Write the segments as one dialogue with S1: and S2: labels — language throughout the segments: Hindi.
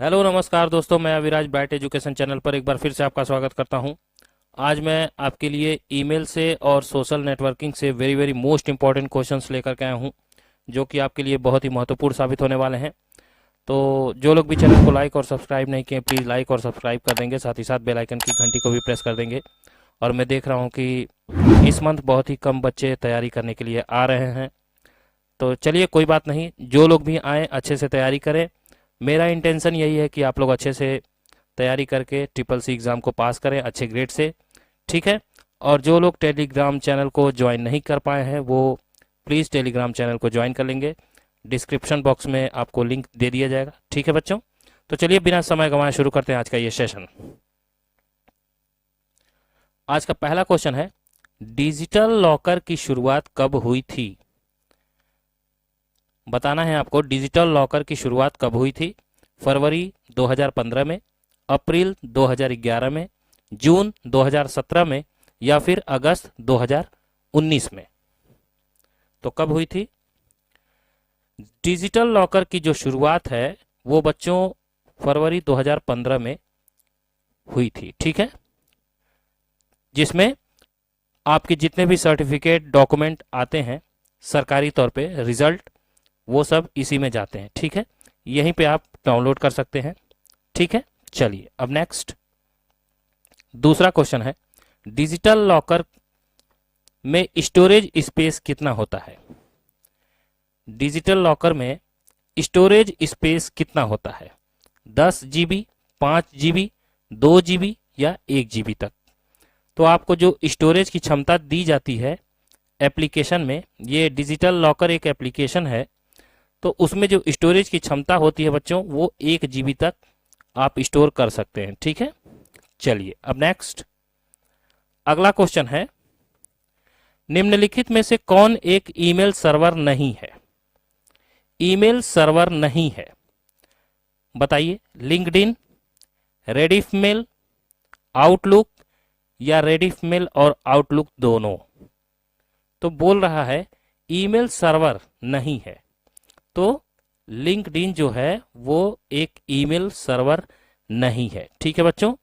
S1: हेलो नमस्कार दोस्तों, मैं अविराज ब्राइट एजुकेशन चैनल पर एक बार फिर से आपका स्वागत करता हूं। आज मैं आपके लिए ईमेल से और सोशल नेटवर्किंग से very very most important questions लेकर के आया हूं, जो कि आपके लिए बहुत ही महत्वपूर्ण साबित होने वाले हैं। तो जो लोग भी चैनल को लाइक और सब्सक्राइब नहीं किए, प्लीज़ लाइक और सब्सक्राइब कर देंगे, साथ ही साथ बेल आइकन की घंटी को भी प्रेस कर देंगे। और मैं देख रहा हूँ कि इस मंथ बहुत ही कम बच्चे तैयारी करने के लिए आ रहे हैं। तो चलिए कोई बात नहीं, जो लोग भी आएँ अच्छे से तैयारी करें। मेरा इंटेंशन यही है कि आप लोग अच्छे से तैयारी करके ट्रिपल सी एग्ज़ाम को पास करें अच्छे ग्रेड से, ठीक है। और जो लोग टेलीग्राम चैनल को ज्वाइन नहीं कर पाए हैं वो प्लीज़ टेलीग्राम चैनल को ज्वाइन कर लेंगे। डिस्क्रिप्शन बॉक्स में आपको लिंक दे दिया जाएगा, ठीक है बच्चों। तो चलिए बिना समय गंवाए शुरू करते हैं आज का ये सेशन। आज का पहला क्वेश्चन है, डिजिटल लॉकर की शुरुआत कब हुई थी? बताना है आपको डिजिटल लॉकर की शुरुआत कब हुई थी। फरवरी 2015 में, अप्रैल 2011 में, जून 2017 में या फिर अगस्त 2019 में। तो कब हुई थी? डिजिटल लॉकर की जो शुरुआत है वो बच्चों फरवरी 2015 में हुई थी, ठीक है। जिसमें आपके जितने भी सर्टिफिकेट डॉक्यूमेंट आते हैं सरकारी तौर पे, रिजल्ट, वो सब इसी में जाते हैं, ठीक है। यहीं पे आप डाउनलोड कर सकते हैं, ठीक है। चलिए अब नेक्स्ट दूसरा क्वेश्चन है, डिजिटल लॉकर में स्टोरेज स्पेस कितना होता है? डिजिटल लॉकर में स्टोरेज स्पेस कितना होता है? 10 GB, 5 GB, 2 GB या 1 GB तक। तो आपको जो स्टोरेज की क्षमता दी जाती है एप्लीकेशन में, ये डिजिटल लॉकर एक एप्लीकेशन है, तो उसमें जो स्टोरेज की क्षमता होती है बच्चों वो 1 GB तक आप स्टोर कर सकते हैं, ठीक है। चलिए अब नेक्स्ट अगला क्वेश्चन है, निम्नलिखित में से कौन एक ईमेल सर्वर नहीं है? ईमेल सर्वर नहीं है, बताइए। लिंक्डइन, रेडिफ मेल, आउटलुक या रेडिफ मेल और आउटलुक दोनों। तो बोल रहा है ईमेल सर्वर नहीं है, तो लिंक्डइन जो है वो एक ईमेल सर्वर नहीं है, ठीक है बच्चों।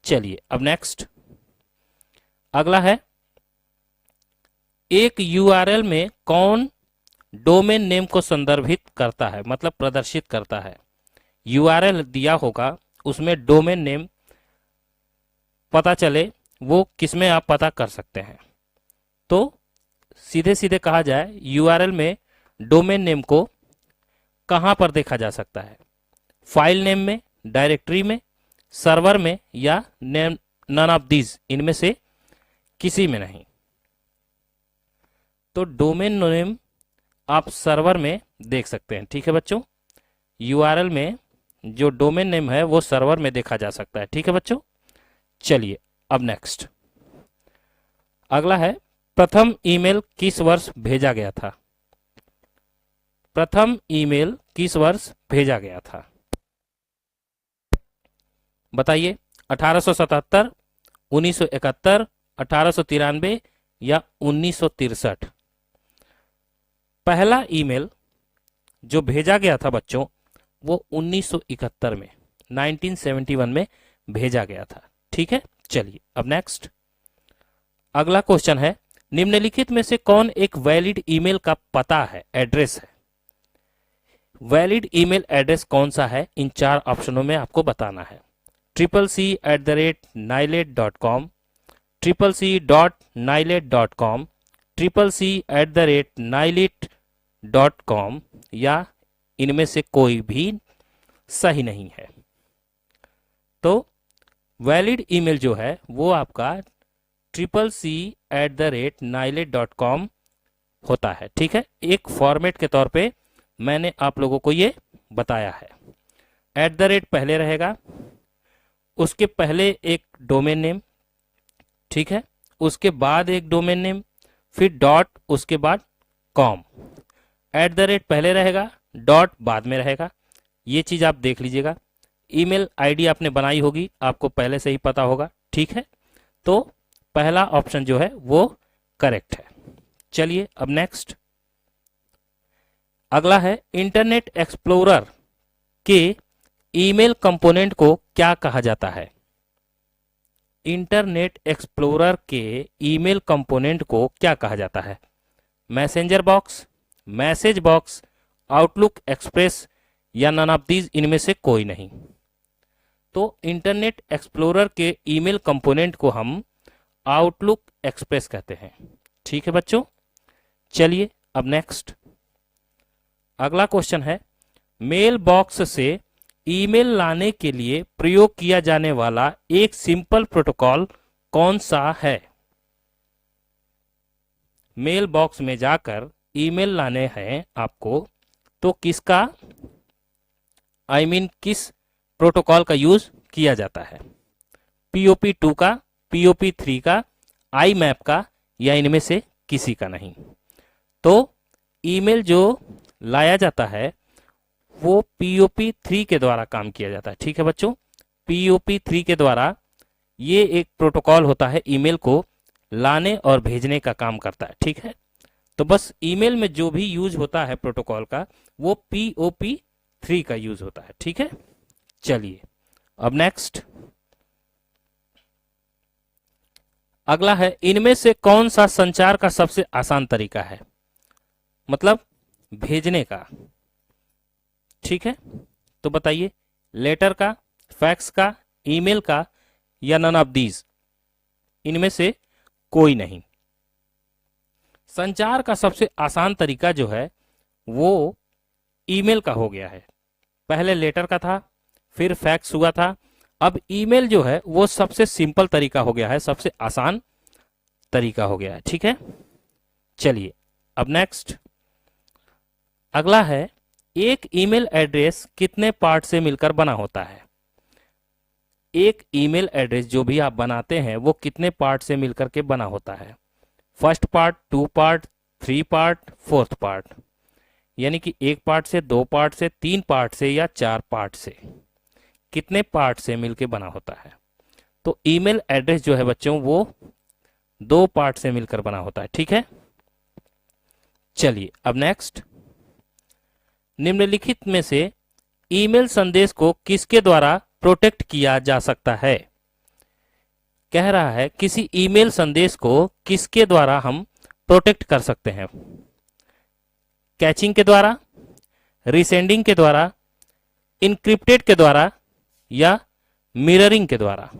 S1: चलिए अब नेक्स्ट अगला है, एक यूआरएल में कौन डोमेन नेम को संदर्भित करता है, मतलब प्रदर्शित करता है? यूआरएल दिया होगा, उसमें डोमेन नेम पता चले वो किसमें आप पता कर सकते हैं। तो सीधे सीधे कहा जाए यूआरएल में डोमेन नेम को कहां पर देखा जा सकता है? फाइल नेम में, डायरेक्टरी में, सर्वर में या नेम, नन ऑफ दीज, इनमें से किसी में नहीं। तो डोमेन नेम आप सर्वर में देख सकते हैं, ठीक है बच्चों। यूआरएल में जो डोमेन नेम है वो सर्वर में देखा जा सकता है, ठीक है बच्चों। चलिए अब नेक्स्ट अगला है, प्रथम ईमेल किस वर्ष भेजा गया था? प्रथम ईमेल किस वर्ष भेजा गया था? बताइए। 1877, 1971, 1893 या 1963? पहला ईमेल जो भेजा गया था बच्चों वो 1971 में, 1971 में भेजा गया था, ठीक है। चलिए अब नेक्स्ट अगला क्वेश्चन है, निम्नलिखित में से कौन एक वैलिड ईमेल का पता है, एड्रेस है? वैलिड ईमेल एड्रेस कौन सा है, इन 4 ऑप्शनों में आपको बताना है। CCC@nilet.com, CCC.nilet.com, CCC@nilet.com या इनमें से कोई भी सही नहीं है। तो वैलिड ईमेल जो है वो आपका CCC@nilet.com होता है, ठीक है। एक फॉर्मेट के तौर पे मैंने आप लोगों को ये बताया है। @ पहले रहेगा, उसके पहले एक डोमेन नेम, ठीक है, उसके बाद एक डोमेन नेम, फिर डॉट, उसके बाद कॉम। @ पहले रहेगा, डॉट बाद में रहेगा, ये चीज आप देख लीजिएगा। ईमेल आईडी आपने बनाई होगी, आपको पहले से ही पता होगा, ठीक है। तो पहला ऑप्शन जो है वो करेक्ट है। चलिए अब नेक्स्ट अगला है, इंटरनेट एक्सप्लोरर के ईमेल कंपोनेंट को क्या कहा जाता है? इंटरनेट एक्सप्लोरर के ईमेल कंपोनेंट को क्या कहा जाता है? Messenger box, message box, outlook express या नन ऑफ दीज, इनमें से कोई नहीं। तो इंटरनेट एक्सप्लोरर के ईमेल कंपोनेंट को हम आउटलुक एक्सप्रेस कहते हैं। ठीक है बच्चों, चलिए अब नेक्स्ट अगला क्वेश्चन है, मेल बॉक्स से ईमेल लाने के लिए प्रयोग किया जाने वाला एक सिंपल प्रोटोकॉल कौन सा है? मेल बॉक्स में जाकर ईमेल लाने हैं आपको, तो किसका किस प्रोटोकॉल का यूज किया जाता है? POP2 का, POP3 का, IMAP का, या इनमें से किसी का नहीं। तो ईमेल जो लाया जाता है वो POP3 के द्वारा काम किया जाता है। ठीक है बच्चों, POP3 के द्वारा ये एक प्रोटोकॉल होता है, ईमेल को लाने और भेजने का काम करता है। ठीक है, तो बस ईमेल में जो भी यूज होता है प्रोटोकॉल का वो POP3 का यूज होता है। ठीक है, चलिए अब नेक्स्ट अगला है, इनमें से कौन सा संचार का सबसे आसान तरीका है? मतलब भेजने का। ठीक है, तो बताइए, लेटर का, फैक्स का, ईमेल का, या नन ऑफ दीज, इनमें से कोई नहीं। संचार का सबसे आसान तरीका जो है वो ईमेल का हो गया है। पहले लेटर का था, फिर फैक्स हुआ था, अब ईमेल जो है वो सबसे सिंपल तरीका हो गया है, सबसे आसान तरीका हो गया है। ठीक है, चलिए अब नेक्स्ट अगला है, एक ईमेल एड्रेस कितने पार्ट से मिलकर बना होता है? एक ईमेल एड्रेस जो भी आप बनाते हैं वो कितने पार्ट से मिलकर के बना होता है? First part, 2 part, 3 part, 4th part, यानी कि 1 पार्ट से, 2 पार्ट से, 3 पार्ट से, या 4 पार्ट से, कितने पार्ट से मिलकर बना होता है? तो ईमेल एड्रेस जो है बच्चों वो 2 पार्ट से मिलकर बना होता है। ठीक है, चलिए अब नेक्स्ट, निम्नलिखित में से ईमेल संदेश को किसके द्वारा प्रोटेक्ट किया जा सकता है? कह रहा है किसी ईमेल संदेश को किसके द्वारा हम प्रोटेक्ट कर सकते हैं? कैचिंग के द्वारा, रिसेंडिंग के द्वारा, इनक्रिप्टेड के द्वारा, या मिररिंग के द्वारा?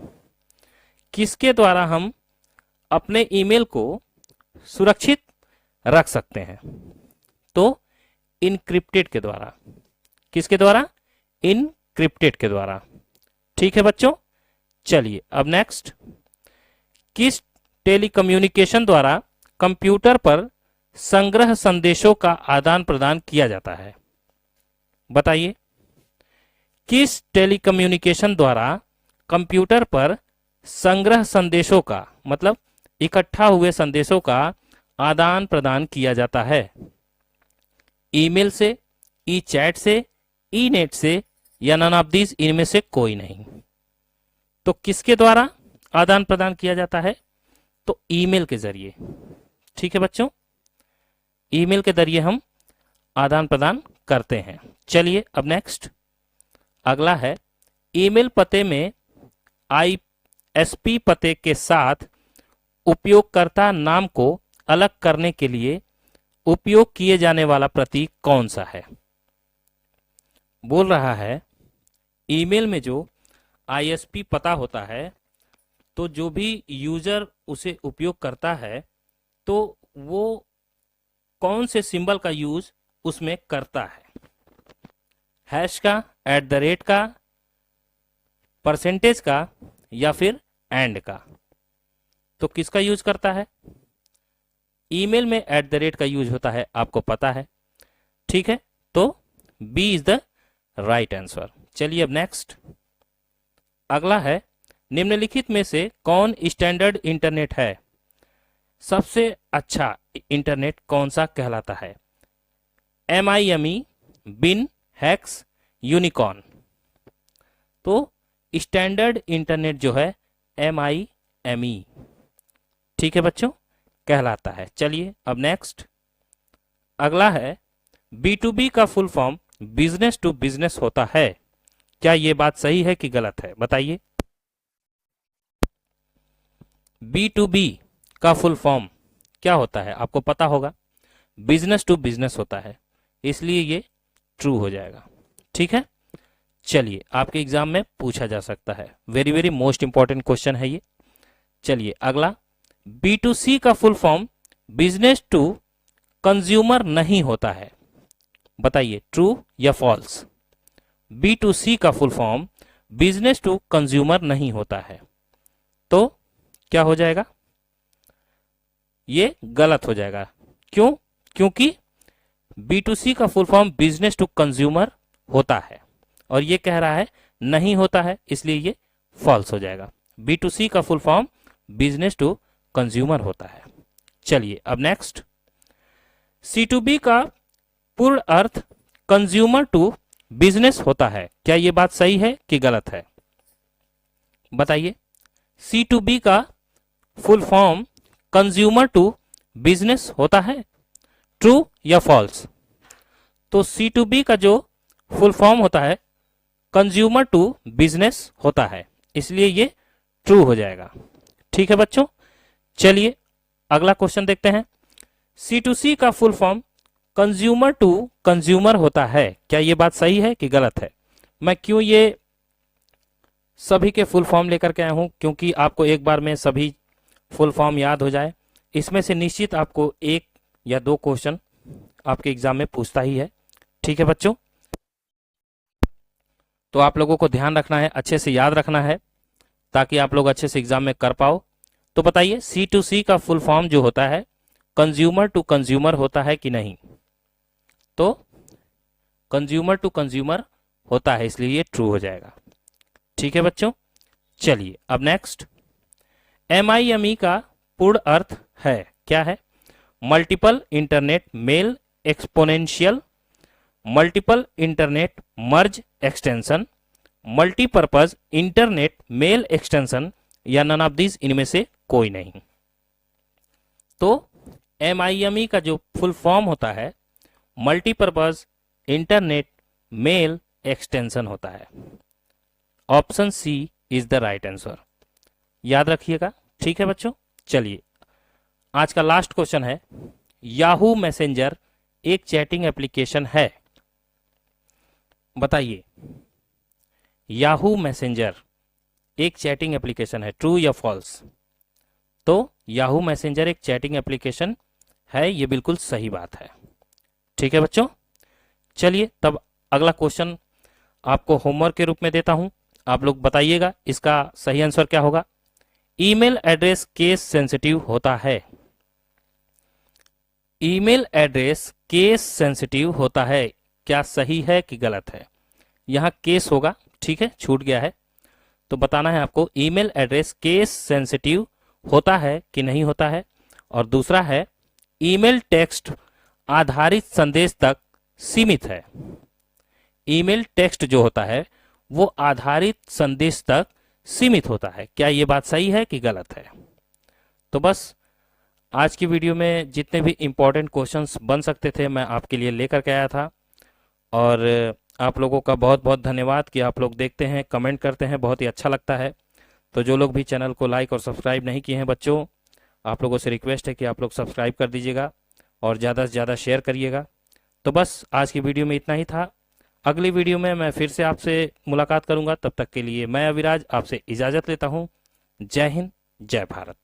S1: किसके द्वारा हम अपने ईमेल को सुरक्षित रख सकते हैं? तो इनक्रिप्टेड के द्वारा। किसके द्वारा? इनक्रिप्टेड के द्वारा। ठीक है बच्चों, चलिए अब नेक्स्ट, किस टेलीकम्युनिकेशन द्वारा कंप्यूटर पर संग्रह संदेशों का आदान प्रदान किया जाता है? बताइए, किस टेलीकम्युनिकेशन द्वारा कंप्यूटर पर संग्रह संदेशों का, मतलब इकट्ठा हुए संदेशों का आदान प्रदान किया जाता है? ईमेल से, ई चैट से, ई नेट से, या नन ऑफ दीज, इनमें से कोई नहीं। तो किसके द्वारा आदान प्रदान किया जाता है? तो ईमेल के जरिए। ठीक है बच्चों, ईमेल के जरिए हम आदान प्रदान करते हैं। चलिए अब नेक्स्ट अगला है, ईमेल पते में ISP पते के साथ उपयोगकर्ता नाम को अलग करने के लिए उपयोग किए जाने वाला प्रतीक कौन सा है? बोल रहा है ईमेल में जो ISP पता होता है, तो जो भी यूजर उसे उपयोग करता है तो वो कौन से सिंबल का यूज उसमें करता है? हैश का, @ का, परसेंटेज का, या फिर एंड का? तो किसका यूज करता है? ईमेल में @ का यूज होता है, आपको पता है। ठीक है, तो B is the right answer. चलिए अब नेक्स्ट अगला है, निम्नलिखित में से कौन स्टैंडर्ड इंटरनेट है? सबसे अच्छा इंटरनेट कौन सा कहलाता है? MIME, बिन, हैक्स, यूनिकॉर्न? तो स्टैंडर्ड इंटरनेट जो है MIME, ठीक है बच्चों, कहलाता है। चलिए अब नेक्स्ट अगला है, B2B का full form business to business होता है, क्या ये बात सही है कि गलत है, बताइए। B2B का फुल फॉर्म क्या होता है, आपको पता होगा, बिजनेस टू बिजनेस होता है, इसलिए ये ट्रू हो जाएगा। ठीक है, चलिए आपके एग्जाम में पूछा जा सकता है, very very most important question है ये। चलिए अगला, B2C का full form business to consumer नहीं होता है, बताइए ट्रू या फॉल्स। B2C का full form business to consumer नहीं होता है, तो क्या हो जाएगा, ये गलत हो जाएगा। क्यों, क्योंकि B2C का full form business to consumer होता है और ये कह रहा है नहीं होता है, इसलिए ये फॉल्स हो जाएगा। B2C का full form business to consumer होता है। चलिए अब नेक्स्ट, C2B का पूर्ण अर्थ कंज्यूमर टू बिजनेस होता है, क्या ये बात सही है कि गलत है, बताइए। C2B का full form consumer to business होता है, ट्रू या फॉल्स। तो C2B का जो फुल फॉर्म होता है कंज्यूमर टू बिजनेस होता है, इसलिए ये ट्रू हो जाएगा। ठीक है बच्चों, चलिए अगला क्वेश्चन देखते हैं। C2C का full form consumer to consumer होता है, क्या ये बात सही है कि गलत है। मैं क्यों ये सभी के फुल फॉर्म लेकर के आया हूं, क्योंकि आपको एक बार में सभी फुल फॉर्म याद हो जाए। इसमें से निश्चित आपको एक या दो क्वेश्चन आपके एग्जाम में पूछता ही है। ठीक है बच्चों, तो आप लोगों को ध्यान रखना है, अच्छे से याद रखना है, ताकि आप लोग अच्छे से एग्जाम में कर पाओ। तो बताइए C2C का फुल फॉर्म जो होता है कंज्यूमर टू कंज्यूमर होता है कि नहीं, तो कंज्यूमर टू कंज्यूमर होता है, इसलिए ये ट्रू हो जाएगा। ठीक है बच्चों, चलिए अब नेक्स्ट, MIME का पूर्ण अर्थ है, क्या है, multiple internet mail exponential, multiple internet merge extension, multipurpose internet mail extension, या नन ऑफ दिस, इनमें से कोई नहीं। तो MIME का जो फुल फॉर्म होता है मल्टीपर्पज इंटरनेट मेल एक्सटेंशन होता है। Option C is the right answer, याद रखिएगा। ठीक है बच्चों, चलिए आज का लास्ट क्वेश्चन है, याहू मैसेंजर एक चैटिंग एप्लीकेशन है, बताइए याहू मैसेंजर एक चैटिंग एप्लीकेशन है, ट्रू या फॉल्स। तो याहू मैसेंजर एक चैटिंग एप्लीकेशन है, ये बिल्कुल सही बात है। ठीक है बच्चों, चलिए तब अगला क्वेश्चन आपको होमवर्क के रूप में देता हूं, आप लोग बताइएगा इसका सही आंसर क्या होगा। ईमेल एड्रेस केस सेंसिटिव होता है, ईमेल एड्रेस केस सेंसिटिव होता है, क्या सही है कि गलत है। यहां केस होगा, ठीक है, छूट गया है, तो बताना है आपको ईमेल एड्रेस केस सेंसिटिव होता है कि नहीं होता है। और दूसरा है ईमेल टेक्स्ट आधारित संदेश तक सीमित है, ईमेल टेक्स्ट जो होता है वो आधारित संदेश तक सीमित होता है, क्या ये बात सही है कि गलत है। तो बस आज की वीडियो में जितने भी इंपॉर्टेंट क्वेश्चंस बन सकते थे मैं आपके लिए लेकर के आया था, और आप लोगों का बहुत बहुत धन्यवाद कि आप लोग देखते हैं, कमेंट करते हैं, बहुत ही अच्छा लगता है। तो जो लोग भी चैनल को लाइक और सब्सक्राइब नहीं किए हैं बच्चों, आप लोगों से रिक्वेस्ट है कि आप लोग सब्सक्राइब कर दीजिएगा और ज़्यादा से ज़्यादा शेयर करिएगा। तो बस आज की वीडियो में इतना ही था, अगली वीडियो में मैं फिर से आपसे मुलाकात करूंगा, तब तक के लिए मैं अविराज आपसे इजाज़त लेता हूं। जय हिंद, जय भारत।